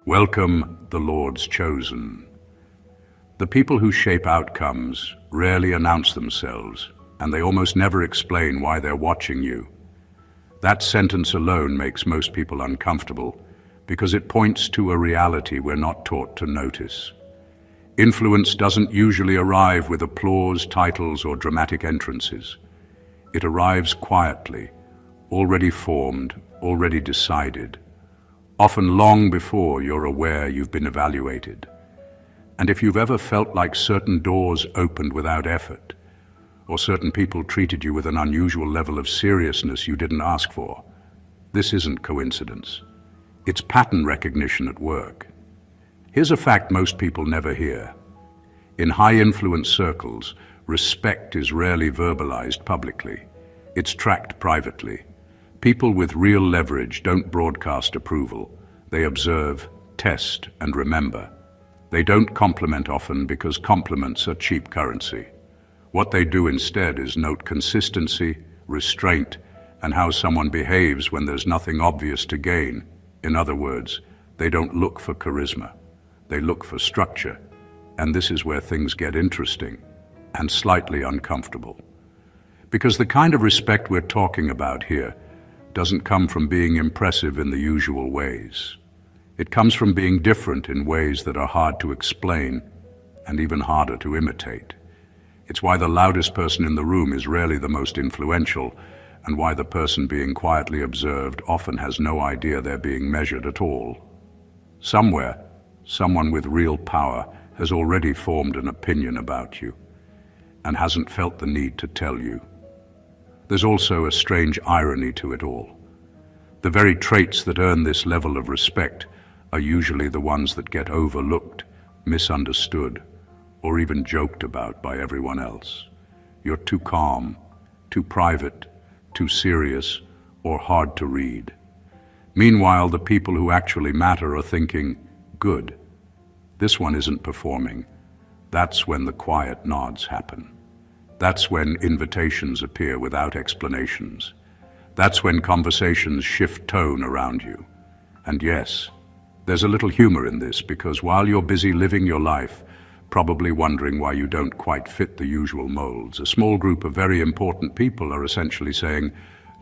Welcome, the Lord's chosen. The people who shape outcomes rarely announce themselves, and they almost never explain why they're watching you. That sentence alone makes most people uncomfortable because it points to a reality we're not taught to notice. Influence doesn't usually arrive with applause, titles, or dramatic entrances. It arrives quietly, already formed, already decided, often long before you're aware you've been evaluated. And if you've ever felt like certain doors opened without effort, or certain people treated you with an unusual level of seriousness you didn't ask for, this isn't coincidence. It's pattern recognition at work. Here's a fact most people never hear. In high-influence circles, respect is rarely verbalized publicly. It's tracked privately. People with real leverage don't broadcast approval. They observe, test, and remember. They don't compliment often because compliments are cheap currency. What they do instead is note consistency, restraint, and how someone behaves when there's nothing obvious to gain. In other words, they don't look for charisma. They look for structure. And this is where things get interesting and slightly uncomfortable. Because the kind of respect we're talking about here doesn't come from being impressive in the usual ways. It comes from being different in ways that are hard to explain and even harder to imitate. It's why the loudest person in the room is rarely the most influential, and why the person being quietly observed often has no idea they're being measured at all. Somewhere, someone with real power has already formed an opinion about you and hasn't felt the need to tell you. There's also a strange irony to it all. The very traits that earn this level of respect are usually the ones that get overlooked, misunderstood, or even joked about by everyone else. You're too calm, too private, too serious, or hard to read. Meanwhile, the people who actually matter are thinking, good, this one isn't performing. That's when the quiet nods happen. That's when invitations appear without explanations. That's when conversations shift tone around you. And yes, there's a little humor in this, because while you're busy living your life, probably wondering why you don't quite fit the usual molds, a small group of very important people are essentially saying,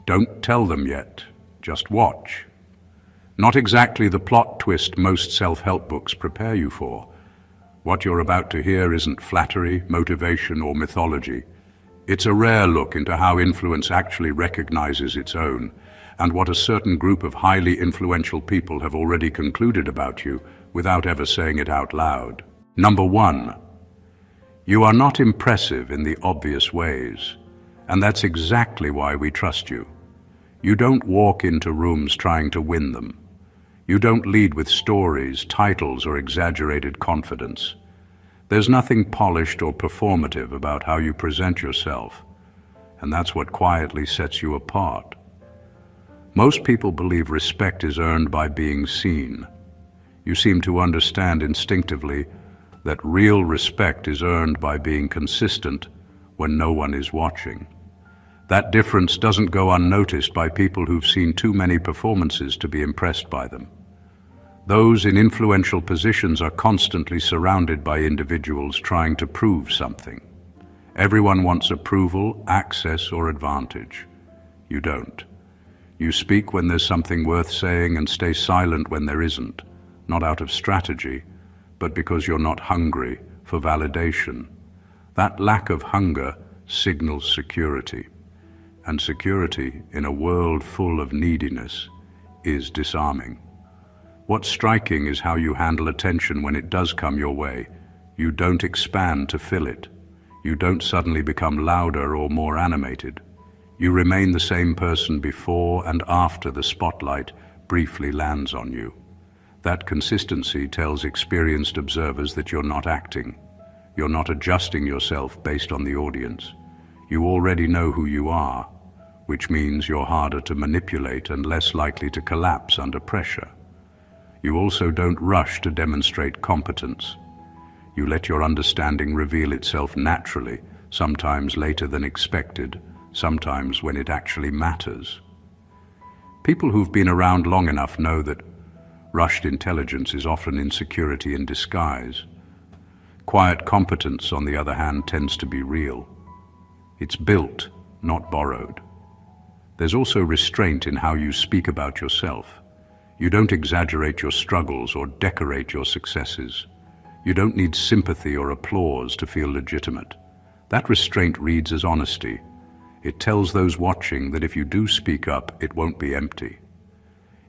don't tell them yet, just watch. Not exactly the plot twist most self-help books prepare you for. What you're about to hear isn't flattery, motivation, or mythology. It's a rare look into how influence actually recognizes its own, and what a certain group of highly influential people have already concluded about you without ever saying it out loud. Number 1, you are not impressive in the obvious ways, and that's exactly why we trust you. You don't walk into rooms trying to win them. You don't lead with stories, titles, or exaggerated confidence. There's nothing polished or performative about how you present yourself, and that's what quietly sets you apart. Most people believe respect is earned by being seen. You seem to understand instinctively that real respect is earned by being consistent when no one is watching. That difference doesn't go unnoticed by people who've seen too many performances to be impressed by them. Those in influential positions are constantly surrounded by individuals trying to prove something. Everyone wants approval, access, or advantage. You don't. You speak when there's something worth saying and stay silent when there isn't, not out of strategy, but because you're not hungry for validation. That lack of hunger signals security. And security in a world full of neediness is disarming. What's striking is how you handle attention when it does come your way. You don't expand to fill it. You don't suddenly become louder or more animated. You remain the same person before and after the spotlight briefly lands on you. That consistency tells experienced observers that you're not acting. You're not adjusting yourself based on the audience. You already know who you are, which means you're harder to manipulate and less likely to collapse under pressure. You also don't rush to demonstrate competence. You let your understanding reveal itself naturally, sometimes later than expected, sometimes when it actually matters. People who've been around long enough know that Rushed intelligence is often insecurity in disguise. Quiet competence, on the other hand, tends to be real. It's built, not borrowed. There's also restraint in how you speak about yourself. You don't exaggerate your struggles or decorate your successes. You don't need sympathy or applause to feel legitimate. That restraint reads as honesty. It tells those watching that if you do speak up, it won't be empty.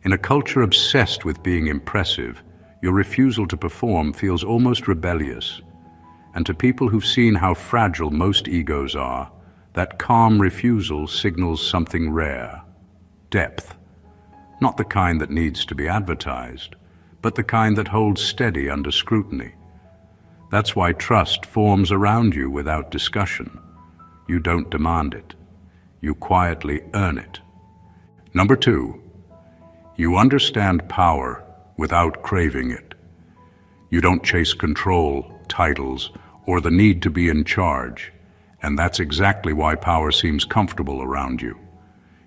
In a culture obsessed with being impressive, your refusal to perform feels almost rebellious. And to people who've seen how fragile most egos are, that calm refusal signals something rare: depth. Not the kind that needs to be advertised, but the kind that holds steady under scrutiny. That's why trust forms around you without discussion. You don't demand it. You quietly earn it. Number 2, you understand power without craving it. You don't chase control, titles, or the need to be in charge, and that's exactly why power seems comfortable around you.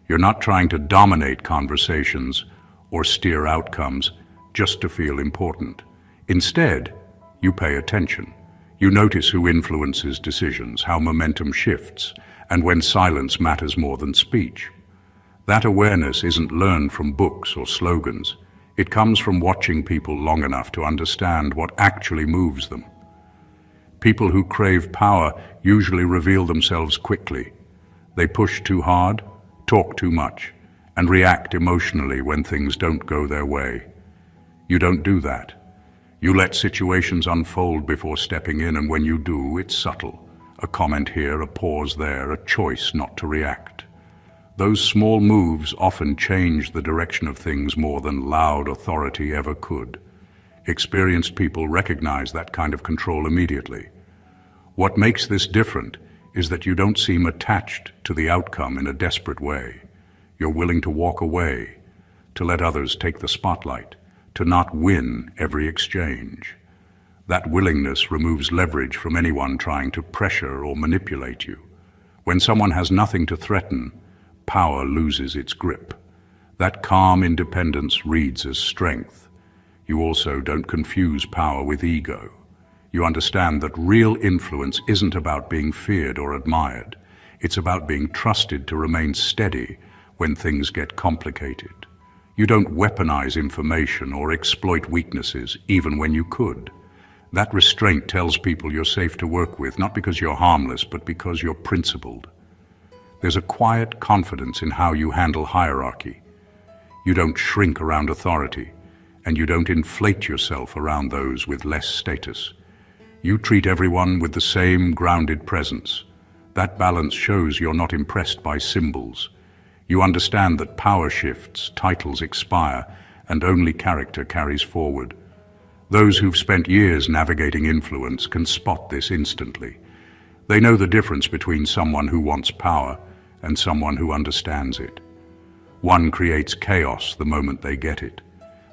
You're not trying to dominate conversations or steer outcomes just to feel important. Instead, you pay attention. You notice who influences decisions, how momentum shifts, and when silence matters more than speech. That awareness isn't learned from books or slogans. It comes from watching people long enough to understand what actually moves them. People who crave power usually reveal themselves quickly. They push too hard, talk too much, and react emotionally when things don't go their way. You don't do that. You let situations unfold before stepping in, and when you do, it's subtle. A comment here, a pause there, a choice not to react. Those small moves often change the direction of things more than loud authority ever could. Experienced people recognize that kind of control immediately. What makes this different is that you don't seem attached to the outcome in a desperate way. You're willing to walk away, to let others take the spotlight, to not win every exchange. That willingness removes leverage from anyone trying to pressure or manipulate you. When someone has nothing to threaten, power loses its grip. That calm independence reads as strength. You also don't confuse power with ego. You understand that real influence isn't about being feared or admired. It's about being trusted to remain steady when things get complicated. You don't weaponize information or exploit weaknesses, even when you could. That restraint tells people you're safe to work with, not because you're harmless, but because you're principled. There's a quiet confidence in how you handle hierarchy. You don't shrink around authority, and you don't inflate yourself around those with less status. You treat everyone with the same grounded presence. That balance shows you're not impressed by symbols. You understand that power shifts, titles expire, and only character carries forward. Those who've spent years navigating influence can spot this instantly. They know the difference between someone who wants power and someone who understands it. One creates chaos the moment they get it.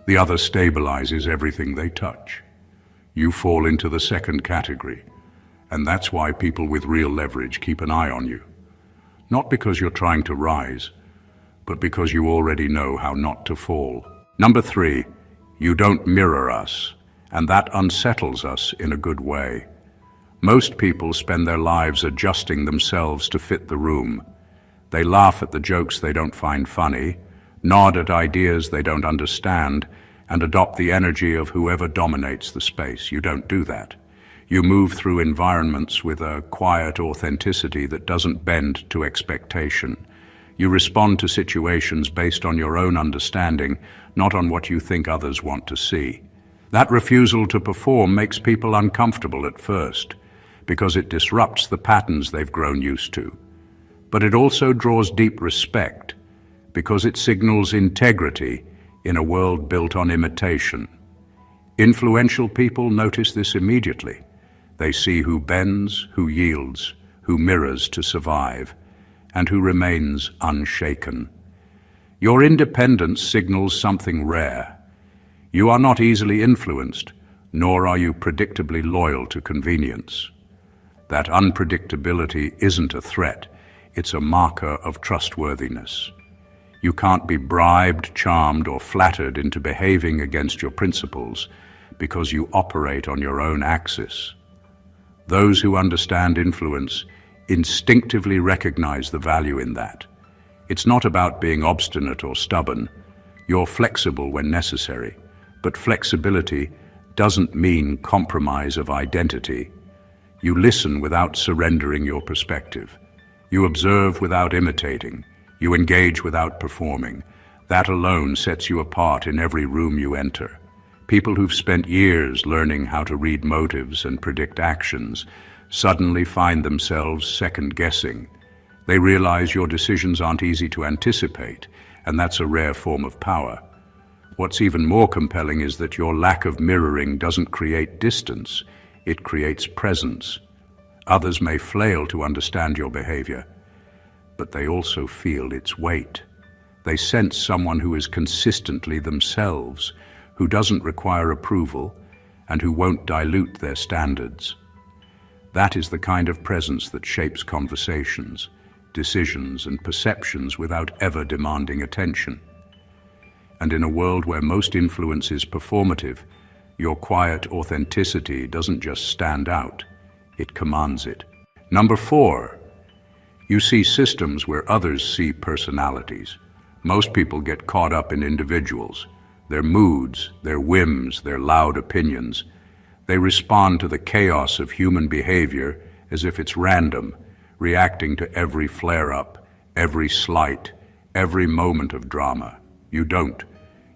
The other stabilizes everything they touch. You fall into the second category, and that's why people with real leverage keep an eye on you. Not because you're trying to rise, but because you already know how not to fall. Number 3, you don't mirror us, and that unsettles us in a good way. Most people spend their lives adjusting themselves to fit the room. They laugh at the jokes they don't find funny, nod at ideas they don't understand, and adopt the energy of whoever dominates the space. You don't do that. You move through environments with a quiet authenticity that doesn't bend to expectation. You respond to situations based on your own understanding, not on what you think others want to see. That refusal to perform makes people uncomfortable at first, because it disrupts the patterns they've grown used to. But it also draws deep respect, because it signals integrity in a world built on imitation. Influential people notice this immediately. They see who bends, who yields, who mirrors to survive, and who remains unshaken. Your independence signals something rare. You are not easily influenced, nor are you predictably loyal to convenience. That unpredictability isn't a threat, it's a marker of trustworthiness. You can't be bribed, charmed, or flattered into behaving against your principles because you operate on your own axis. Those who understand influence instinctively recognize the value in that. It's not about being obstinate or stubborn. You're flexible when necessary, but flexibility doesn't mean compromise of identity. You listen without surrendering your perspective. You observe without imitating. You engage without performing. That alone sets you apart in every room you enter. People who've spent years learning how to read motives and predict actions suddenly find themselves second-guessing. They realize your decisions aren't easy to anticipate, and that's a rare form of power. What's even more compelling is that your lack of mirroring doesn't create distance, it creates presence. Others may flail to understand your behavior, but they also feel its weight. They sense someone who is consistently themselves, who doesn't require approval, and who won't dilute their standards. That is the kind of presence that shapes conversations, decisions, and perceptions without ever demanding attention. And in a world where most influence is performative, your quiet authenticity doesn't just stand out, it commands it. Number 4, you see systems where others see personalities. Most people get caught up in individuals, their moods, their whims, their loud opinions. They respond to the chaos of human behavior as if it's random, reacting to every flare-up, every slight, every moment of drama. You don't.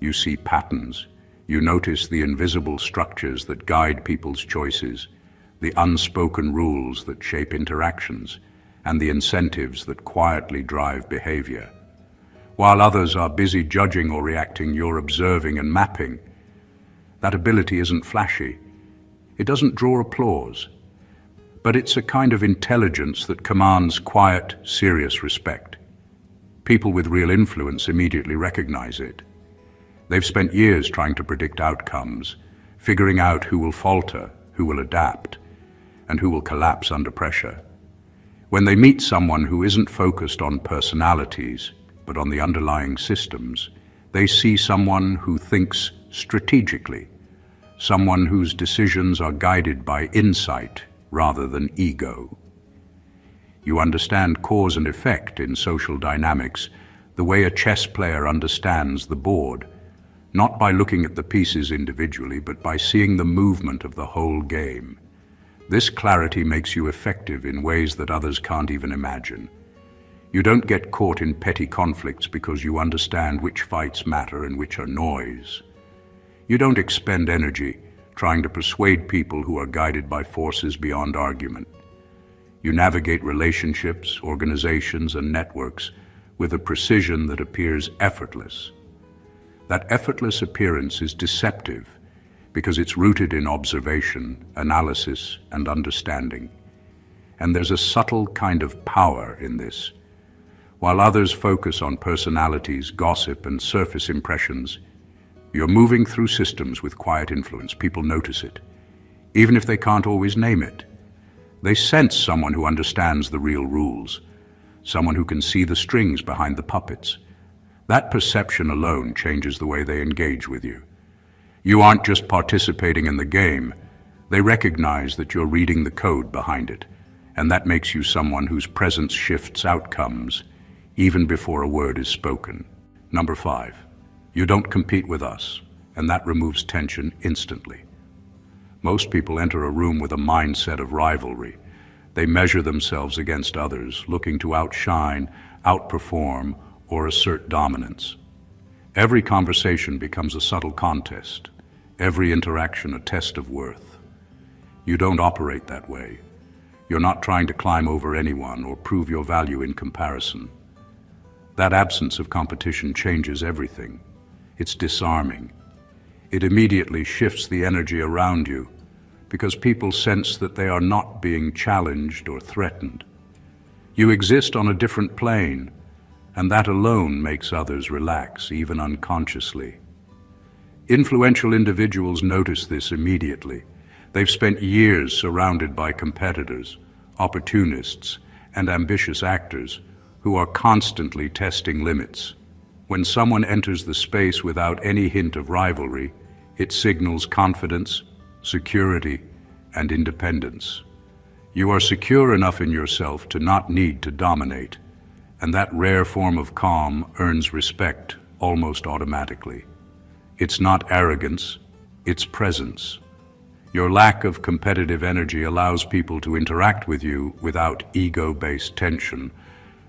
You see patterns. You notice the invisible structures that guide people's choices, the unspoken rules that shape interactions, and the incentives that quietly drive behavior. While others are busy judging or reacting, you're observing and mapping. That ability isn't flashy. It doesn't draw applause, but it's a kind of intelligence that commands quiet, serious respect. People with real influence immediately recognize it. They've spent years trying to predict outcomes, figuring out who will falter, who will adapt, and who will collapse under pressure. When they meet someone who isn't focused on personalities, but on the underlying systems, they see someone who thinks strategically, someone whose decisions are guided by insight rather than ego. You understand cause and effect in social dynamics the way a chess player understands the board, not by looking at the pieces individually, but by seeing the movement of the whole game. This clarity makes you effective in ways that others can't even imagine. You don't get caught in petty conflicts because you understand which fights matter and which are noise. You don't expend energy trying to persuade people who are guided by forces beyond argument. You navigate relationships, organizations, and networks with a precision that appears effortless. That effortless appearance is deceptive because it's rooted in observation, analysis, and understanding. And there's a subtle kind of power in this. While others focus on personalities, gossip, and surface impressions, you're moving through systems with quiet influence. People notice it, even if they can't always name it. They sense someone who understands the real rules, someone who can see the strings behind the puppets. That perception alone changes the way they engage with you. You aren't just participating in the game, they recognize that you're reading the code behind it, and that makes you someone whose presence shifts outcomes even before a word is spoken. Number 5. You don't compete with us, and that removes tension instantly. Most people enter a room with a mindset of rivalry. They measure themselves against others, looking to outshine, outperform, or assert dominance. Every conversation becomes a subtle contest, every interaction a test of worth. You don't operate that way. You're not trying to climb over anyone or prove your value in comparison. That absence of competition changes everything. It's disarming. It immediately shifts the energy around you because people sense that they are not being challenged or threatened. You exist on a different plane, and that alone makes others relax, even unconsciously. Influential individuals notice this immediately. They've spent years surrounded by competitors, opportunists, and ambitious actors who are constantly testing limits. When someone enters the space without any hint of rivalry, it signals confidence, security, and independence. You are secure enough in yourself to not need to dominate, and that rare form of calm earns respect almost automatically. It's not arrogance, it's presence. Your lack of competitive energy allows people to interact with you without ego-based tension,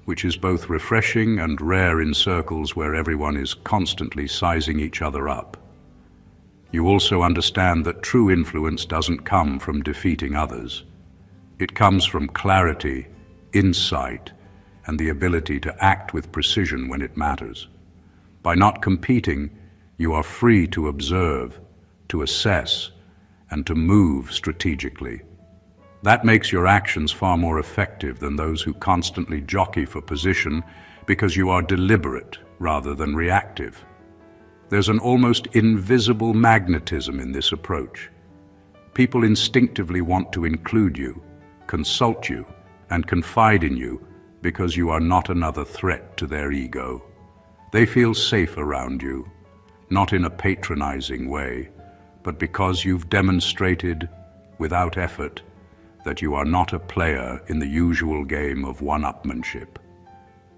which is both refreshing and rare in circles where everyone is constantly sizing each other up. You also understand that true influence doesn't come from defeating others. It comes from clarity, insight, and the ability to act with precision when it matters. By not competing, you are free to observe, to assess, and to move strategically. That makes your actions far more effective than those who constantly jockey for position because you are deliberate rather than reactive. There's an almost invisible magnetism in this approach. People instinctively want to include you, consult you, and confide in you because you are not another threat to their ego. They feel safe around you, not in a patronizing way, but because you've demonstrated, without effort, that you are not a player in the usual game of one-upmanship.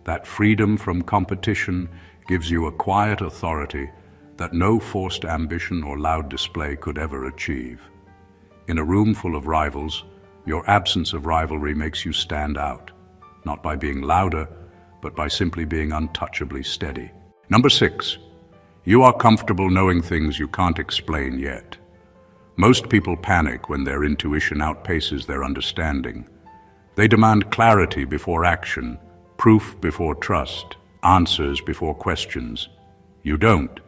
That freedom from competition gives you a quiet authority that no forced ambition or loud display could ever achieve. In a room full of rivals, your absence of rivalry makes you stand out, not by being louder, but by simply being untouchably steady. Number 6, you are comfortable knowing things you can't explain yet. Most people panic when their intuition outpaces their understanding. They demand clarity before action, proof before trust, answers before questions. You don't.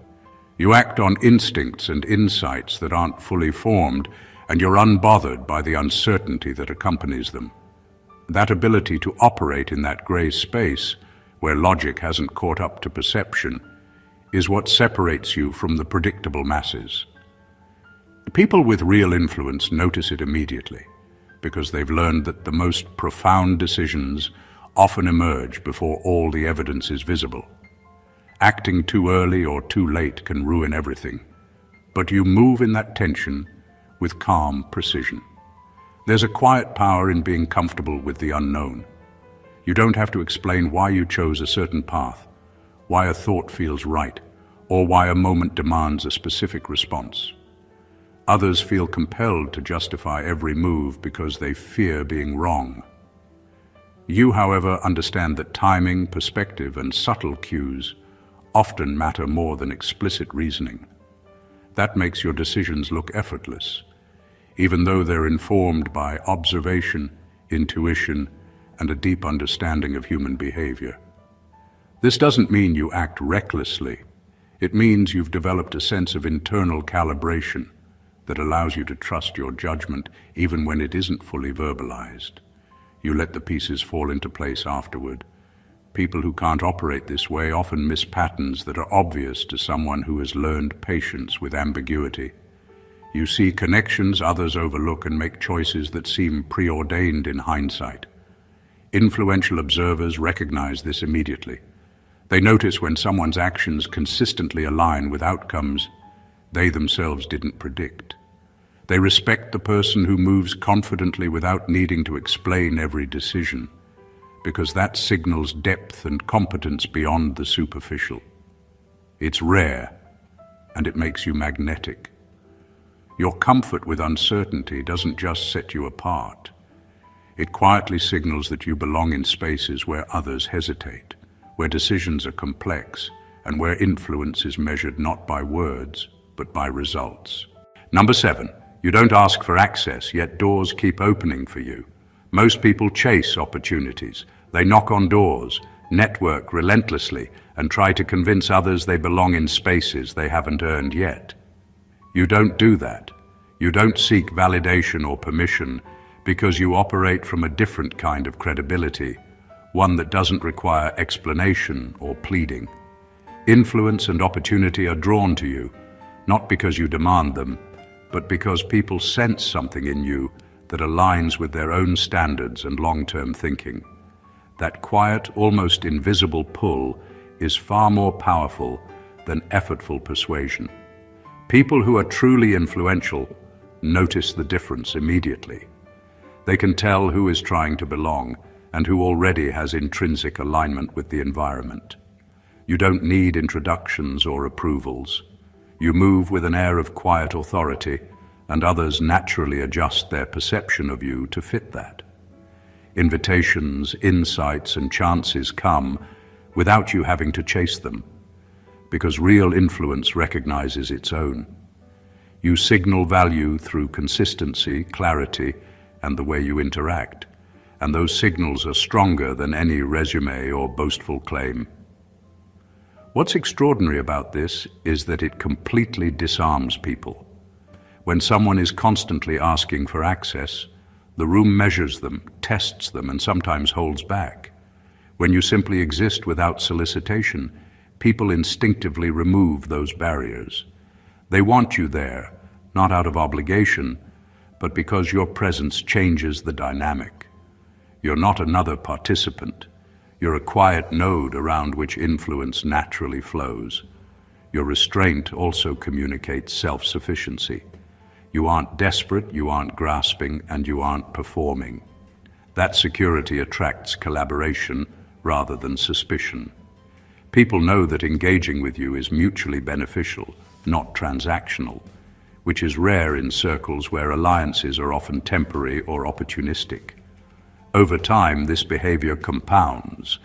You act on instincts and insights that aren't fully formed, and you're unbothered by the uncertainty that accompanies them. That ability to operate in that gray space, where logic hasn't caught up to perception, is what separates you from the predictable masses. People with real influence notice it immediately, because they've learned that the most profound decisions often emerge before all the evidence is visible. Acting too early or too late can ruin everything, but you move in that tension with calm precision. There's a quiet power in being comfortable with the unknown. You don't have to explain why you chose a certain path, why a thought feels right, or why a moment demands a specific response. Others feel compelled to justify every move because they fear being wrong. You, however, understand that timing, perspective, and subtle cues often matter more than explicit reasoning. That makes your decisions look effortless, even though they're informed by observation, intuition, and a deep understanding of human behavior. This doesn't mean you act recklessly. It means you've developed a sense of internal calibration that allows you to trust your judgment even when it isn't fully verbalized. You let the pieces fall into place afterward. People who can't operate this way often miss patterns that are obvious to someone who has learned patience with ambiguity. You see connections others overlook and make choices that seem preordained in hindsight. Influential observers recognize this immediately. They notice when someone's actions consistently align with outcomes they themselves didn't predict. They respect the person who moves confidently without needing to explain every decision, because that signals depth and competence beyond the superficial. It's rare, and it makes you magnetic. Your comfort with uncertainty doesn't just set you apart. It quietly signals that you belong in spaces where others hesitate, where decisions are complex, and where influence is measured not by words, but by results. Number 7, you don't ask for access, yet doors keep opening for you. Most people chase opportunities. They knock on doors, network relentlessly, and try to convince others they belong in spaces they haven't earned yet. You don't do that. You don't seek validation or permission because you operate from a different kind of credibility, one that doesn't require explanation or pleading. Influence and opportunity are drawn to you, not because you demand them, but because people sense something in you that aligns with their own standards and long-term thinking. That quiet, almost invisible pull is far more powerful than effortful persuasion. People who are truly influential notice the difference immediately. They can tell who is trying to belong and who already has intrinsic alignment with the environment. You don't need introductions or approvals. You move with an air of quiet authority, and others naturally adjust their perception of you to fit that. Invitations, insights, and chances come without you having to chase them, because real influence recognizes its own. You signal value through consistency, clarity, and the way you interact, and those signals are stronger than any resume or boastful claim. What's extraordinary about this is that it completely disarms people. When someone is constantly asking for access, the room measures them, tests them, and sometimes holds back. When you simply exist without solicitation, people instinctively remove those barriers. They want you there, not out of obligation, but because your presence changes the dynamic. You're not another participant. You're a quiet node around which influence naturally flows. Your restraint also communicates self-sufficiency. You aren't desperate, you aren't grasping, and you aren't performing. That security attracts collaboration rather than suspicion. People know that engaging with you is mutually beneficial, not transactional, which is rare in circles where alliances are often temporary or opportunistic. Over time, this behavior compounds.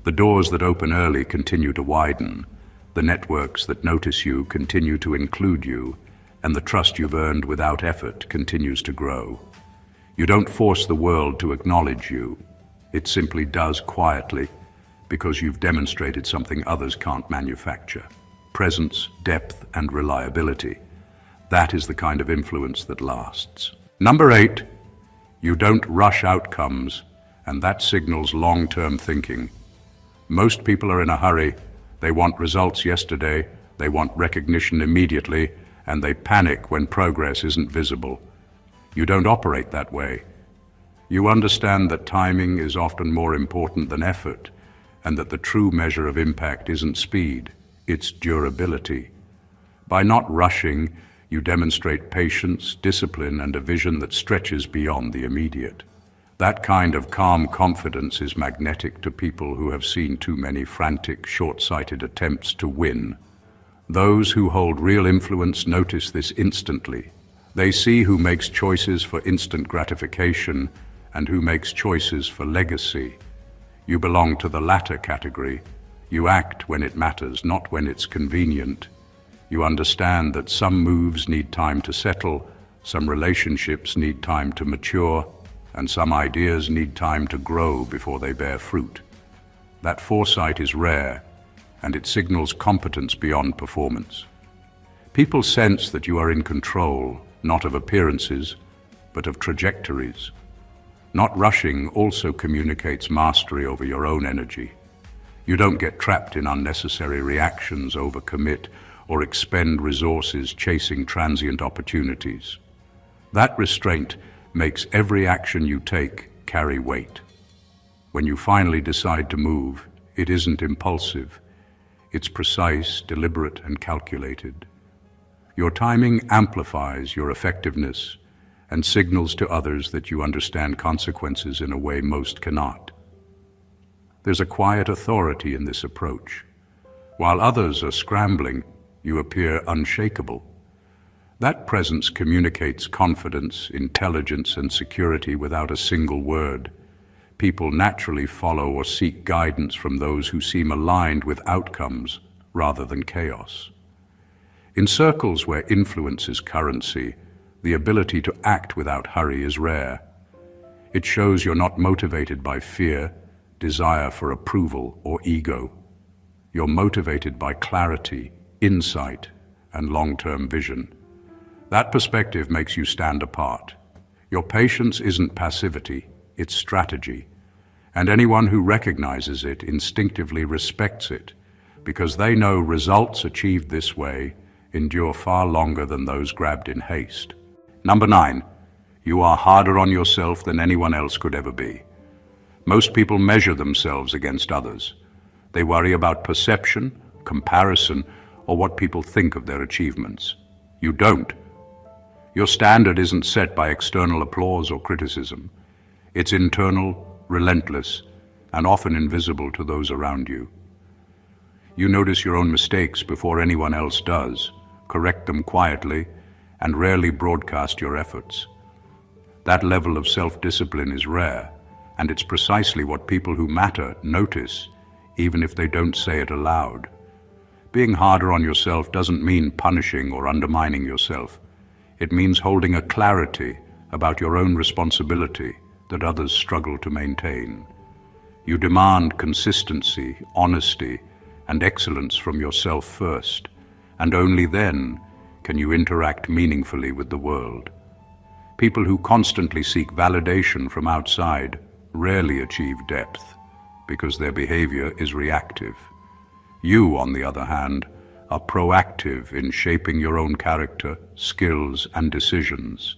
The doors that open early continue to widen. The networks that notice you continue to include you, and the trust you've earned without effort continues to grow. You don't force the world to acknowledge you. It simply does quietly, because you've demonstrated something others can't manufacture: presence, depth, and reliability. That is the kind of influence that lasts. Number 8, you don't rush outcomes, and that signals long-term thinking. Most people are in a hurry. They want results yesterday, they want recognition immediately, and they panic when progress isn't visible. You don't operate that way. You understand that timing is often more important than effort, and that the true measure of impact isn't speed, it's durability. By not rushing, you demonstrate patience, discipline, and a vision that stretches beyond the immediate. That kind of calm confidence is magnetic to people who have seen too many frantic, short-sighted attempts to win. Those who hold real influence notice this instantly. They see who makes choices for instant gratification and who makes choices for legacy. You belong to the latter category. You act when it matters, not when it's convenient. You understand that some moves need time to settle, some relationships need time to mature, and some ideas need time to grow before they bear fruit. That foresight is rare, and it signals competence beyond performance. People sense that you are in control, not of appearances, but of trajectories. Not rushing also communicates mastery over your own energy. You don't get trapped in unnecessary reactions, overcommit, or expend resources chasing transient opportunities. That restraint makes every action you take carry weight. When you finally decide to move, it isn't impulsive. It's precise, deliberate, and calculated. Your timing amplifies your effectiveness and signals to others that you understand consequences in a way most cannot. There's a quiet authority in this approach. While others are scrambling, you appear unshakable. That presence communicates confidence, intelligence, and security without a single word. People naturally follow or seek guidance from those who seem aligned with outcomes rather than chaos. In circles where influence is currency, the ability to act without hurry is rare. It shows you're not motivated by fear, desire for approval, or ego. You're motivated by clarity, insight, and long-term vision. That perspective makes you stand apart. Your patience isn't passivity, it's strategy. And anyone who recognizes it instinctively respects it, because they know results achieved this way endure far longer than those grabbed in haste. Number 9, you are harder on yourself than anyone else could ever be. Most people measure themselves against others. They worry about perception, comparison, or what people think of their achievements. You don't. Your standard isn't set by external applause or criticism. It's internal, relentless, and often invisible to those around you. You notice your own mistakes before anyone else does, correct them quietly, and rarely broadcast your efforts. That level of self-discipline is rare, and it's precisely what people who matter notice, even if they don't say it aloud. Being harder on yourself doesn't mean punishing or undermining yourself. It means holding a clarity about your own responsibility that others struggle to maintain. You demand consistency, honesty, and excellence from yourself first, and only then can you interact meaningfully with the world. People who constantly seek validation from outside rarely achieve depth, because their behavior is reactive. You, on the other hand, are proactive in shaping your own character, skills, and decisions.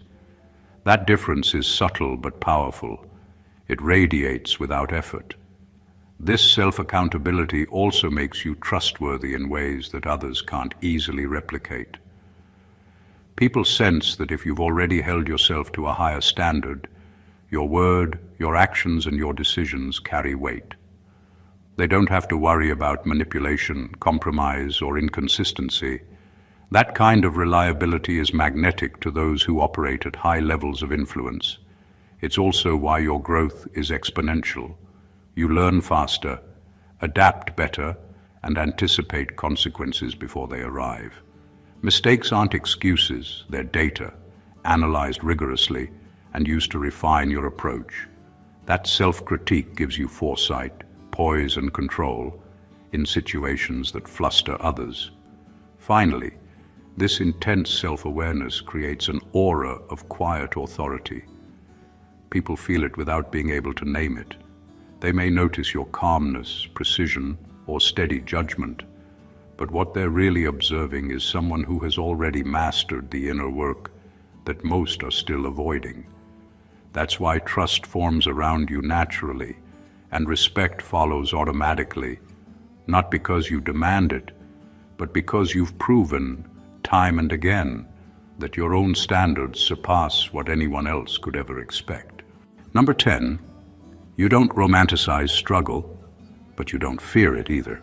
That difference is subtle but powerful. It radiates without effort. This self-accountability also makes you trustworthy in ways that others can't easily replicate. People sense that if you've already held yourself to a higher standard, your word, your actions, and your decisions carry weight. They don't have to worry about manipulation, compromise, or inconsistency. That kind of reliability is magnetic to those who operate at high levels of influence. It's also why your growth is exponential. You learn faster, adapt better, and anticipate consequences before they arrive. Mistakes aren't excuses, they're data, analyzed rigorously and used to refine your approach. That self-critique gives you foresight, poise, and control in situations that fluster others. Finally, this intense self-awareness creates an aura of quiet authority. People feel it without being able to name it. They may notice your calmness, precision, or steady judgment, but what they're really observing is someone who has already mastered the inner work that most are still avoiding. That's why trust forms around you naturally, and respect follows automatically, not because you demand it, but because you've proven, time and again, that your own standards surpass what anyone else could ever expect. Number 10, you don't romanticize struggle, but you don't fear it either.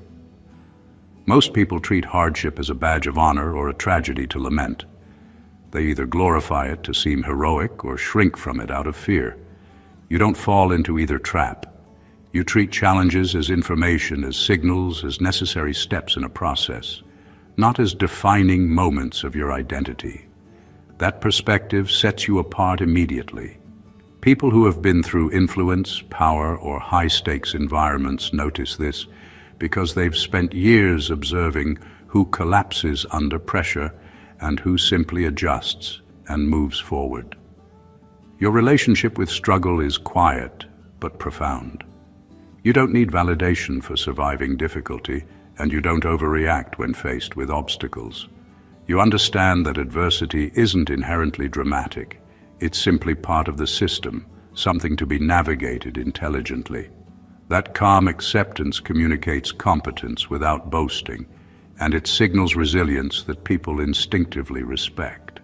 Most people treat hardship as a badge of honor or a tragedy to lament. They either glorify it to seem heroic or shrink from it out of fear. You don't fall into either trap. You treat challenges as information, as signals, as necessary steps in a process, not as defining moments of your identity. That perspective sets you apart immediately. People who have been through influence, power, or high-stakes environments notice this because they've spent years observing who collapses under pressure and who simply adjusts and moves forward. Your relationship with struggle is quiet but profound. You don't need validation for surviving difficulty, and you don't overreact when faced with obstacles. You understand that adversity isn't inherently dramatic. It's simply part of the system, something to be navigated intelligently. That calm acceptance communicates competence without boasting, and it signals resilience that people instinctively respect.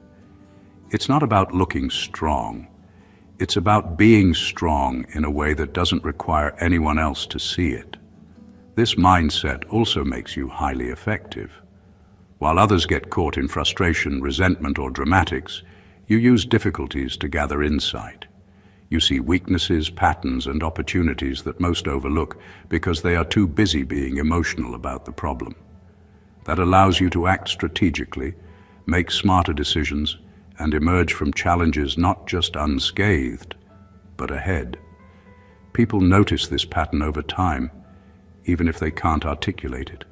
It's not about looking strong. It's about being strong in a way that doesn't require anyone else to see it. This mindset also makes you highly effective. While others get caught in frustration, resentment, or dramatics, you use difficulties to gather insight. You see weaknesses, patterns, and opportunities that most overlook because they are too busy being emotional about the problem. That allows you to act strategically, make smarter decisions, and emerge from challenges not just unscathed, but ahead. People notice this pattern over time, even if they can't articulate it.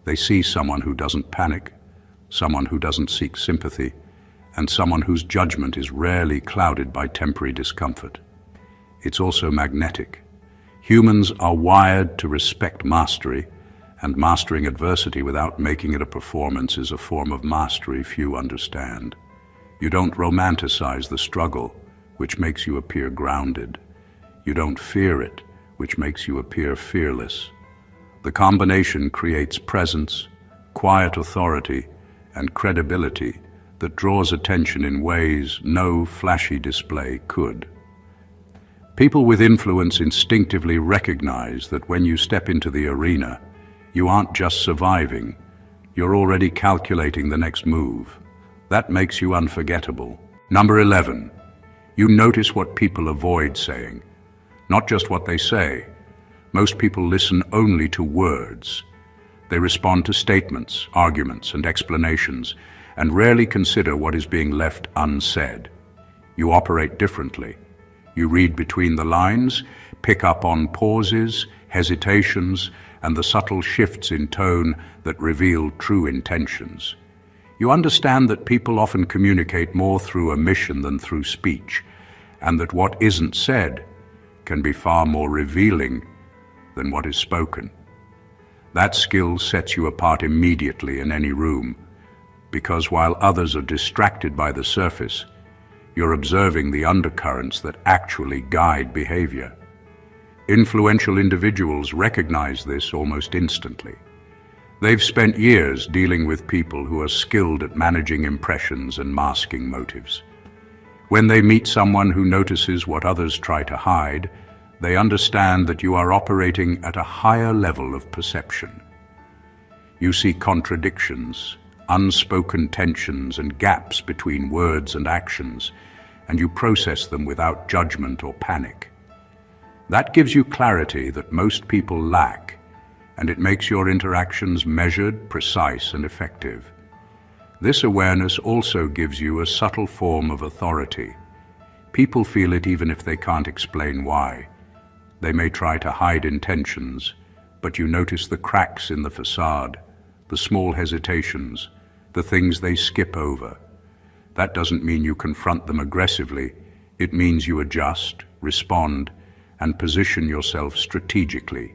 They see someone who doesn't panic, someone who doesn't seek sympathy, and someone whose judgment is rarely clouded by temporary discomfort. It's also magnetic. Humans are wired to respect mastery, and mastering adversity without making it a performance is a form of mastery few understand. You don't romanticize the struggle, which makes you appear grounded. You don't fear it, which makes you appear fearless. The combination creates presence, quiet authority, and credibility that draws attention in ways no flashy display could. People with influence instinctively recognize that when you step into the arena, you aren't just surviving, you're already calculating the next move. That makes you unforgettable. Number 11, you notice what people avoid saying, not just what they say. Most people listen only to words. They respond to statements, arguments, and explanations, and rarely consider what is being left unsaid. You operate differently. You read between the lines, pick up on pauses, hesitations, and the subtle shifts in tone that reveal true intentions. You understand that people often communicate more through omission than through speech, and that what isn't said can be far more revealing than what is spoken. That skill sets you apart immediately in any room, because while others are distracted by the surface, you're observing the undercurrents that actually guide behavior. Influential individuals recognize this almost instantly. They've spent years dealing with people who are skilled at managing impressions and masking motives. When they meet someone who notices what others try to hide, they understand that you are operating at a higher level of perception. You see contradictions, unspoken tensions, and gaps between words and actions, and you process them without judgment or panic. That gives you clarity that most people lack, and it makes your interactions measured, precise, and effective. This awareness also gives you a subtle form of authority. People feel it even if they can't explain why. They may try to hide intentions, but you notice the cracks in the facade, the small hesitations, the things they skip over. That doesn't mean you confront them aggressively. It means you adjust, respond, and position yourself strategically.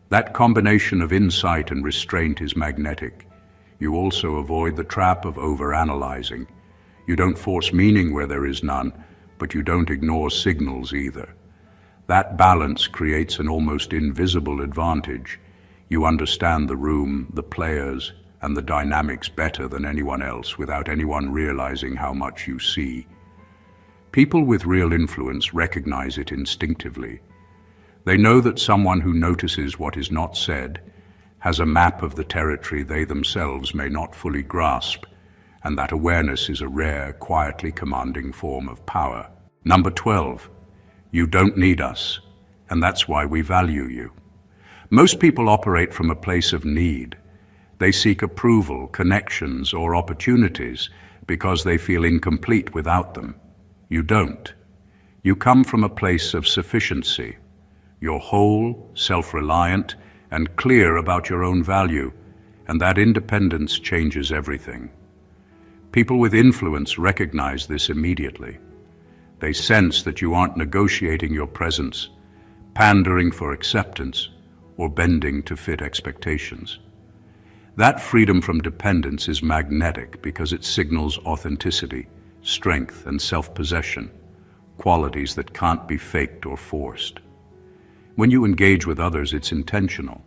That combination of insight and restraint is magnetic. You also avoid the trap of overanalyzing. You don't force meaning where there is none, but you don't ignore signals either. That balance creates an almost invisible advantage. You understand the room, the players, and the dynamics better than anyone else without anyone realizing how much you see. People with real influence recognize it instinctively. They know that someone who notices what is not said has a map of the territory they themselves may not fully grasp, and that awareness is a rare, quietly commanding form of power. Number 12, you don't need us, and that's why we value you. Most people operate from a place of need. They seek approval, connections, or opportunities because they feel incomplete without them. You don't. You come from a place of sufficiency. You're whole, self-reliant, and clear about your own value, and that independence changes everything. People with influence recognize this immediately. They sense that you aren't negotiating your presence, pandering for acceptance, or bending to fit expectations. That freedom from dependence is magnetic because it signals authenticity, strength, and self-possession, qualities that can't be faked or forced. When you engage with others, it's intentional.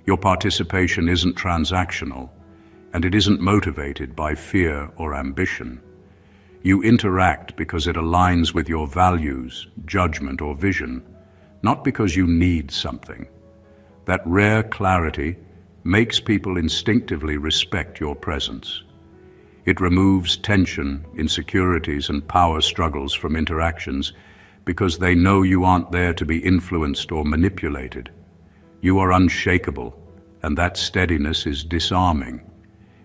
Your participation isn't transactional, and it isn't motivated by fear or ambition. You interact because it aligns with your values, judgment, or vision, not because you need something. That rare clarity makes people instinctively respect your presence. It removes tension, insecurities, and power struggles from interactions because they know you aren't there to be influenced or manipulated. You are unshakable, and that steadiness is disarming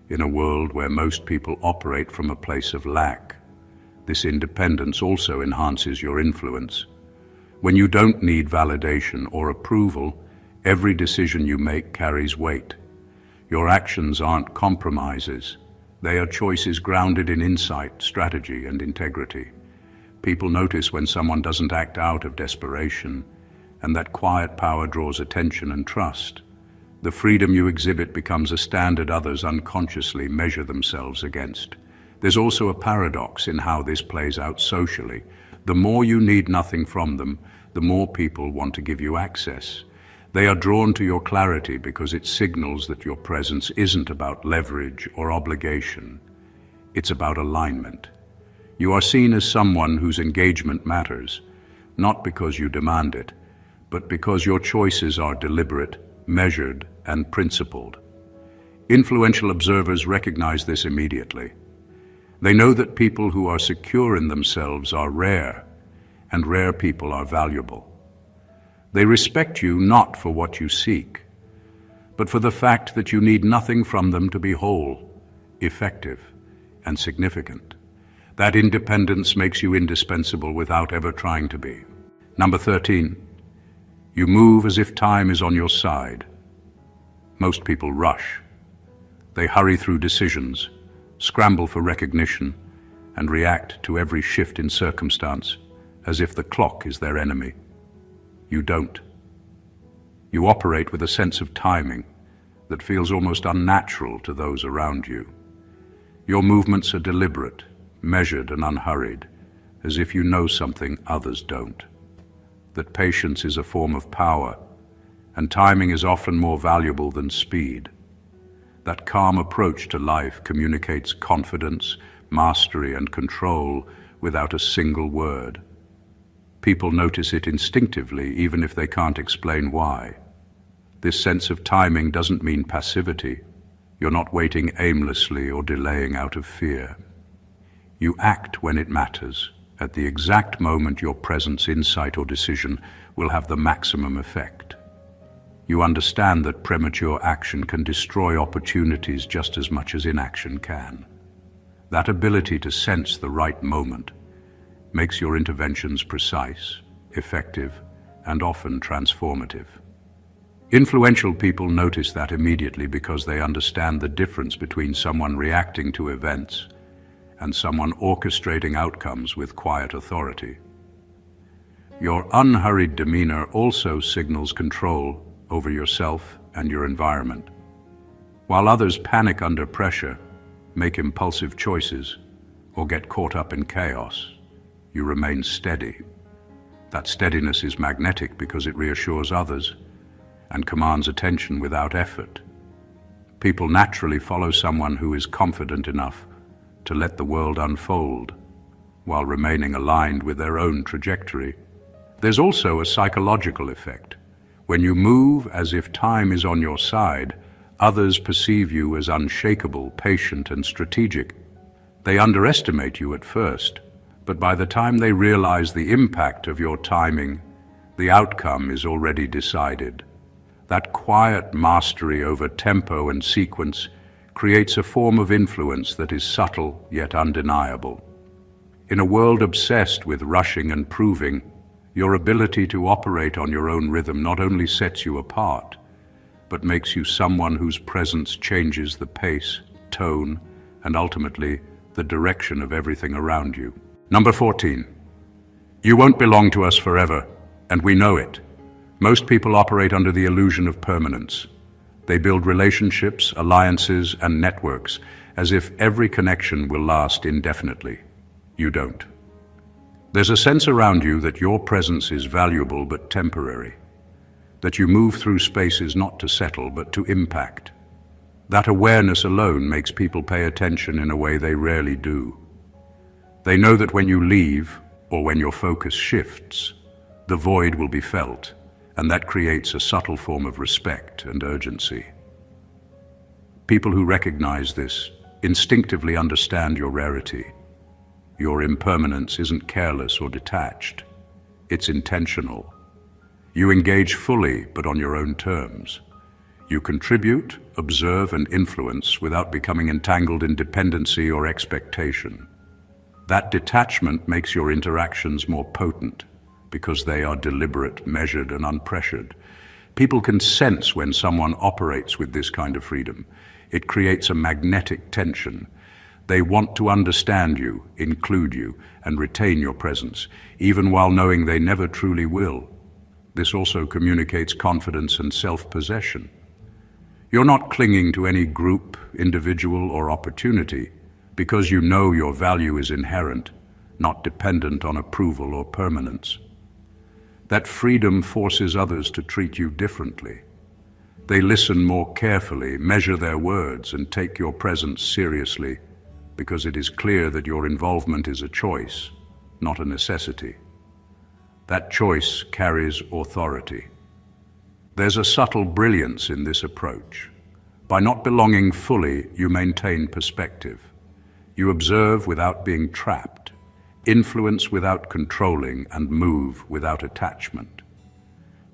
in a world where most people operate from a place of lack. This independence also enhances your influence. When you don't need validation or approval, every decision you make carries weight. Your actions aren't compromises. They are choices grounded in insight, strategy, and integrity. People notice when someone doesn't act out of desperation, and that quiet power draws attention and trust. The freedom you exhibit becomes a standard others unconsciously measure themselves against. There's also a paradox in how this plays out socially. The more you need nothing from them, the more people want to give you access. They are drawn to your clarity because it signals that your presence isn't about leverage or obligation. It's about alignment. You are seen as someone whose engagement matters, not because you demand it, but because your choices are deliberate, measured, and principled. Influential observers recognize this immediately. They know that people who are secure in themselves are rare, and rare people are valuable. They respect you not for what you seek, but for the fact that you need nothing from them to be whole, effective, and significant. That independence makes you indispensable without ever trying to be. Number 13, you move as if time is on your side. Most people rush. They hurry through decisions, scramble for recognition, and react to every shift in circumstance as if the clock is their enemy. You don't. You operate with a sense of timing that feels almost unnatural to those around you. Your movements are deliberate, measured and unhurried, as if you know something others don't. That patience is a form of power, and timing is often more valuable than speed. That calm approach to life communicates confidence, mastery and control without a single word. People notice it instinctively, even if they can't explain why. This sense of timing doesn't mean passivity. You're not waiting aimlessly or delaying out of fear. You act when it matters, at the exact moment your presence, insight, or decision will have the maximum effect. You understand that premature action can destroy opportunities just as much as inaction can. That ability to sense the right moment makes your interventions precise, effective, and often transformative. Influential people notice that immediately because they understand the difference between someone reacting to events and someone orchestrating outcomes with quiet authority. Your unhurried demeanor also signals control over yourself and your environment. While others panic under pressure, make impulsive choices, or get caught up in chaos, you remain steady. That steadiness is magnetic because it reassures others and commands attention without effort. People naturally follow someone who is confident enough to let the world unfold while remaining aligned with their own trajectory. There's also a psychological effect. When you move as if time is on your side, others perceive you as unshakable, patient, and strategic. They underestimate you at first, but by the time they realize the impact of your timing, the outcome is already decided. That quiet mastery over tempo and sequence creates a form of influence that is subtle yet undeniable. In a world obsessed with rushing and proving, your ability to operate on your own rhythm not only sets you apart, but makes you someone whose presence changes the pace, tone, and ultimately the direction of everything around you. Number 14. You won't belong to us forever, and we know it. Most people operate under the illusion of permanence. They build relationships, alliances, and networks as if every connection will last indefinitely. You don't. There's a sense around you that your presence is valuable but temporary, that you move through spaces not to settle but to impact. That awareness alone makes people pay attention in a way they rarely do. They know that when you leave, or when your focus shifts, the void will be felt, and that creates a subtle form of respect and urgency. People who recognize this instinctively understand your rarity. Your impermanence isn't careless or detached. It's intentional. You engage fully, but on your own terms. You contribute, observe, and influence without becoming entangled in dependency or expectation. That detachment makes your interactions more potent because they are deliberate, measured, and unpressured. People can sense when someone operates with this kind of freedom. It creates a magnetic tension. They want to understand you, include you, and retain your presence, even while knowing they never truly will. This also communicates confidence and self-possession. You're not clinging to any group, individual, or opportunity because you know your value is inherent, not dependent on approval or permanence. That freedom forces others to treat you differently. They listen more carefully, measure their words, and take your presence seriously because it is clear that your involvement is a choice, not a necessity. That choice carries authority. There's a subtle brilliance in this approach. By not belonging fully, you maintain perspective. You observe without being trapped, influence without controlling, and move without attachment.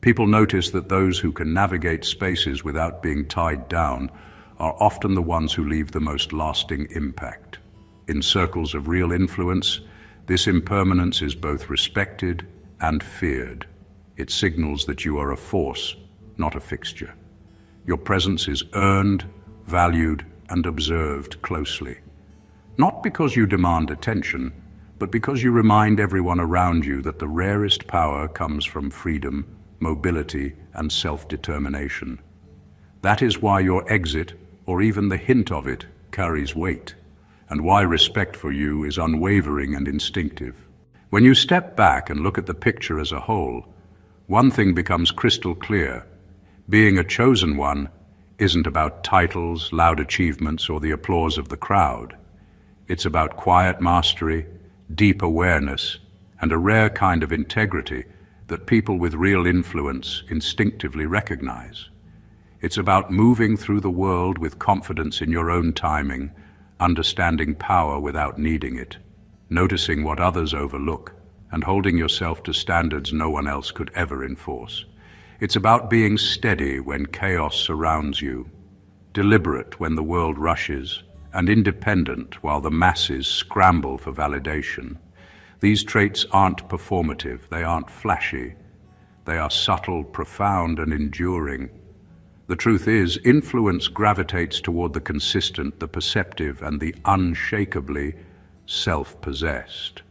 People notice that those who can navigate spaces without being tied down are often the ones who leave the most lasting impact. In circles of real influence, this impermanence is both respected and feared. It signals that you are a force, not a fixture. Your presence is earned, valued, and observed closely. Not because you demand attention, but because you remind everyone around you that the rarest power comes from freedom, mobility, and self-determination. That is why your exit, or even the hint of it, carries weight, and why respect for you is unwavering and instinctive. When you step back and look at the picture as a whole, one thing becomes crystal clear. Being a chosen one isn't about titles, loud achievements, or the applause of the crowd. It's about quiet mastery, deep awareness, and a rare kind of integrity that people with real influence instinctively recognize. It's about moving through the world with confidence in your own timing, understanding power without needing it, noticing what others overlook, and holding yourself to standards no one else could ever enforce. It's about being steady when chaos surrounds you, deliberate when the world rushes, and independent while the masses scramble for validation. These traits aren't performative, they aren't flashy. They are subtle, profound, and enduring. The truth is, influence gravitates toward the consistent, the perceptive, and the unshakably self-possessed.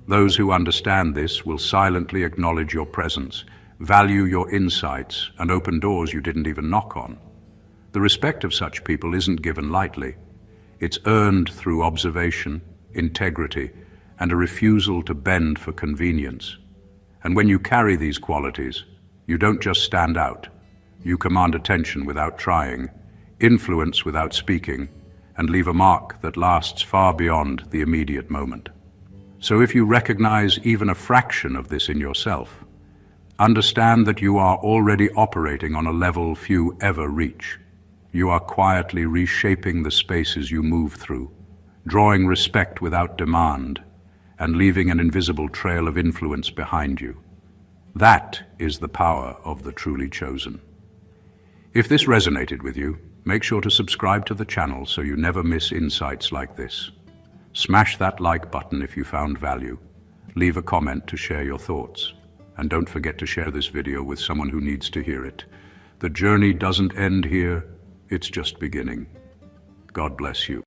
Those who understand this will silently acknowledge your presence, value your insights, and open doors you didn't even knock on. The respect of such people isn't given lightly. It's earned through observation, integrity, and a refusal to bend for convenience. And when you carry these qualities, you don't just stand out. You command attention without trying, influence without speaking, and leave a mark that lasts far beyond the immediate moment. So if you recognize even a fraction of this in yourself, understand that you are already operating on a level few ever reach. You are quietly reshaping the spaces you move through, drawing respect without demand, and leaving an invisible trail of influence behind you. That is the power of the truly chosen. If this resonated with you, make sure to subscribe to the channel so you never miss insights like this. Smash that like button if you found value. Leave a comment to share your thoughts. And don't forget to share this video with someone who needs to hear it. The journey doesn't end here, it's just beginning. God bless you.